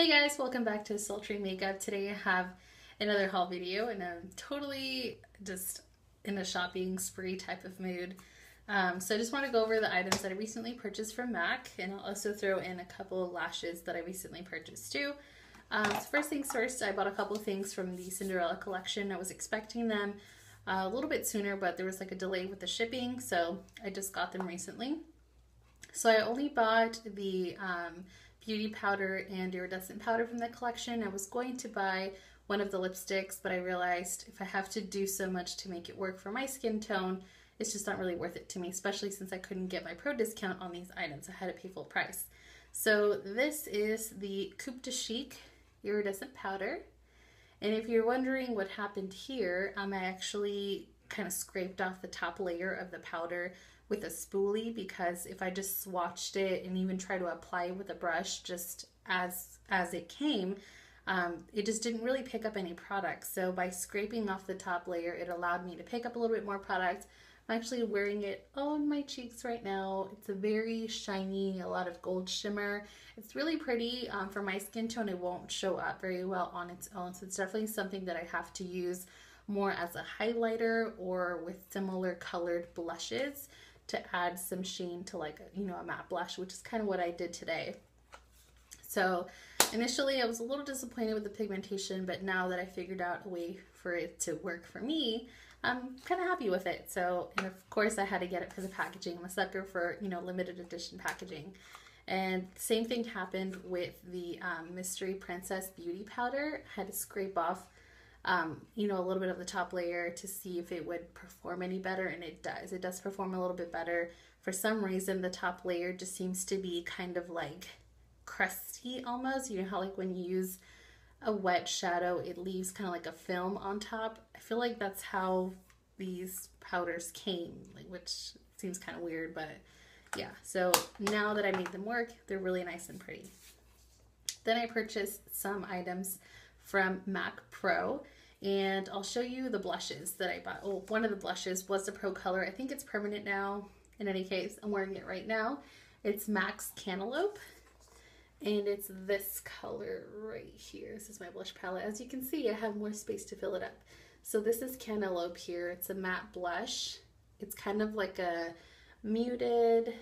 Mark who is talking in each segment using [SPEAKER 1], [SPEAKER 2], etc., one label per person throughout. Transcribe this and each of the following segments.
[SPEAKER 1] Hey guys, welcome back to Sultry Makeup. Today I have another haul video and I'm totally just in a shopping spree type of mood. So I just want to go over the items that I recently purchased from MAC, and I'll also throw in a couple of lashes that I recently purchased too. So first things first, I bought a couple of things from the Cinderella Collection. I was expecting them a little bit sooner, but there was like a delay with the shipping, so I just got them recently. So I only bought the beauty powder and iridescent powder from the collection. I was going to buy one of the lipsticks, but I realized if I have to do so much to make it work for my skin tone, it's just not really worth it to me, especially since I couldn't get my pro discount on these items. I had to pay full price. So this is the Coupe de Chic iridescent powder. And if you're wondering what happened here, I actually kind of scraped off the top layer of the powder with a spoolie, because if I just swatched it and even try to apply it with a brush just as it came, it just didn't really pick up any product. So by scraping off the top layer, it allowed me to pick up a little bit more product. I'm actually wearing it on my cheeks right now. It's a very shiny, a lot of gold shimmer. It's really pretty. For my skin tone, it won't show up very well on its own, so it's definitely something that I have to use more as a highlighter or with similar colored blushes to add some sheen to, like, you know, a matte blush, which is kind of what I did today. So initially I was a little disappointed with the pigmentation, but now that I figured out a way for it to work for me, I'm kind of happy with it. So, and of course I had to get it for the packaging. I'm a sucker for, you know, limited edition packaging. And same thing happened with the Mystery Princess Beauty Powder. I had to scrape off you know, a little bit of the top layer to see if it would perform any better, and it does. It does perform a little bit better. For some reason, the top layer just seems to be kind of like crusty almost. You know how like when you use a wet shadow, it leaves kind of like a film on top? I feel like that's how these powders came, like, which seems kind of weird, but yeah. So now that I made them work, they're really nice and pretty. Then I purchased some items from MAC Pro, and I'll show you the blushes that I bought. Oh, one of the blushes was the Pro Color. I think it's permanent now. In any case, I'm wearing it right now. It's MAC's Cantaloupe, and it's this color right here. This is my blush palette. As you can see, I have more space to fill it up. So this is Cantaloupe here. It's a matte blush. It's kind of like a muted,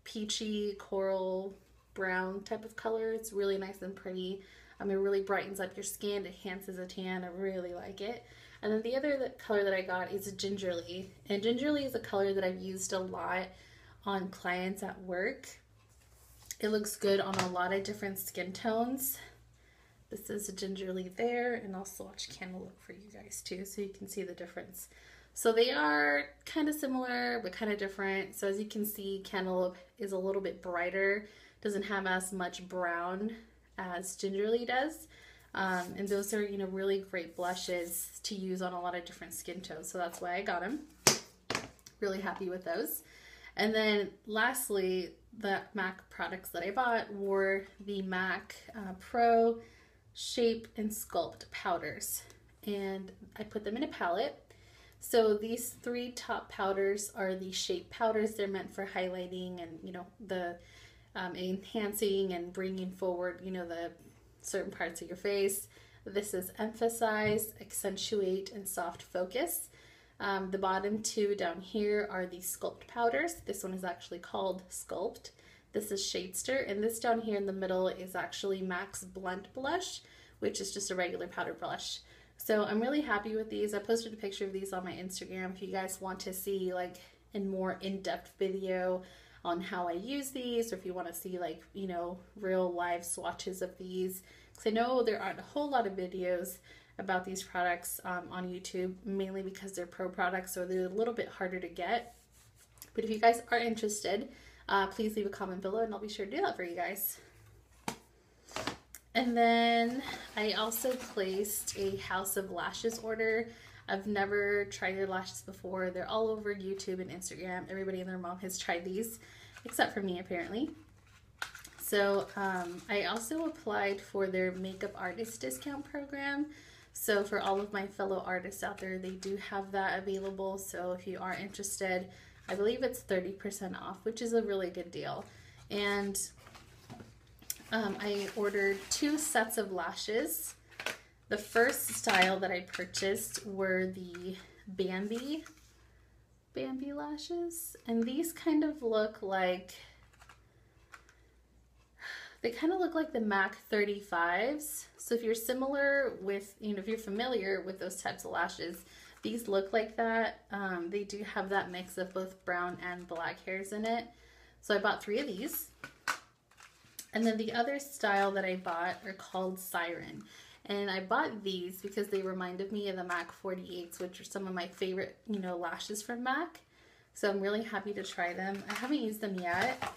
[SPEAKER 1] peachy coral brown type of color. It's really nice and pretty. It really brightens up your skin, enhances a tan. I really like it. And then the other color that I got is Gingerly, and Gingerly is a color that I've used a lot on clients at work. It looks good on a lot of different skin tones. This is Gingerly there, and I'll swatch Cantaloupe for you guys too so you can see the difference. So they are kind of similar but kind of different. So as you can see, Cantaloupe is a little bit brighter, doesn't have as much brown as Gingerly does. And those are, you know, really great blushes to use on a lot of different skin tones. So that's why I got them. Really happy with those. And then lastly, the MAC products that I bought were the MAC Pro Shape and Sculpt Powders. And I put them in a palette. So these three top powders are the Shape Powders. They're meant for highlighting and, you know, the enhancing and bringing forward, you know, the certain parts of your face. This is Emphasize, Accentuate, and Soft Focus. The bottom two down here are the Sculpt Powders. This one is actually called Sculpt. This is Shadester, and this down here in the middle is actually MAC's Blunt Blush, which is just a regular powder blush. So I'm really happy with these. I posted a picture of these on my Instagram if you guys want to see like a more in-depth video on how I use these, or if you want to see, like, you know, real live swatches of these, because I know there aren't a whole lot of videos about these products on YouTube, mainly because they're pro products, so they're a little bit harder to get. But if you guys are interested, please leave a comment below and I'll be sure to do that for you guys. And then I also placed a House of Lashes order. I've never tried their lashes before. They're all over YouTube and Instagram. Everybody and their mom has tried these, except for me apparently. So I also applied for their makeup artist discount program. So for all of my fellow artists out there, they do have that available. So if you are interested, I believe it's 30% off, which is a really good deal. And I ordered 2 sets of lashes. The first style that I purchased were the Bambi lashes, and these kind of look like, they kind of look like the MAC 35s. So if you're similar with, if you're familiar with those types of lashes, these look like that. They do have that mix of both brown and black hairs in it. So I bought 3 of these. And then the other style that I bought are called Siren. And I bought these because they reminded me of the MAC 48s, which are some of my favorite, lashes from MAC. So I'm really happy to try them. I haven't used them yet.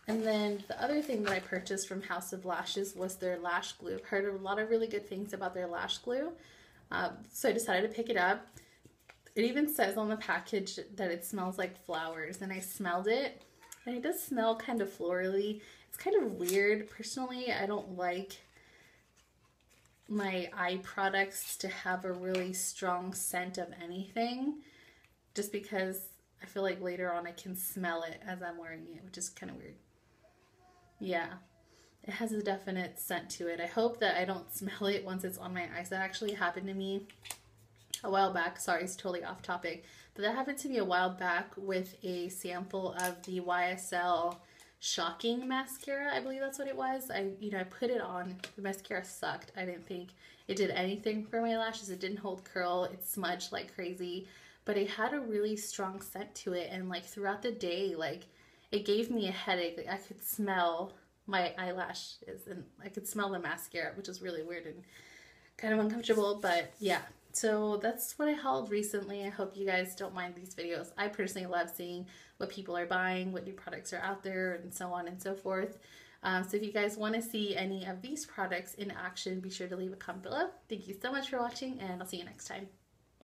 [SPEAKER 1] And then the other thing that I purchased from House of Lashes was their Lash Glue. I've heard a lot of really good things about their Lash Glue. So I decided to pick it up. It even says on the package that it smells like flowers, and I smelled it. And it does smell kind of florally. It's kind of weird. Personally, I don't like my eye products to have a really strong scent of anything, just because I feel like later on I can smell it as I'm wearing it, which is kind of weird. Yeah, it has a definite scent to it. I hope that I don't smell it once it's on my eyes. That actually happened to me a while back. Sorry, it's totally off topic, but that happened to me a while back with a sample of the YSL Shocking mascara. I believe that's what it was. I put it on. The mascara sucked. I didn't think it did anything for my lashes. It didn't hold curl. It smudged like crazy, but it had a really strong scent to it, and like throughout the day, like it gave me a headache. Like I could smell my eyelashes and I could smell the mascara, which is really weird and kind of uncomfortable, but yeah. So that's what I hauled recently. I hope you guys don't mind these videos. I personally love seeing what people are buying, what new products are out there, and so on and so forth. So if you guys want to see any of these products in action, be sure to leave a comment below. Thank you so much for watching, and I'll see you next time.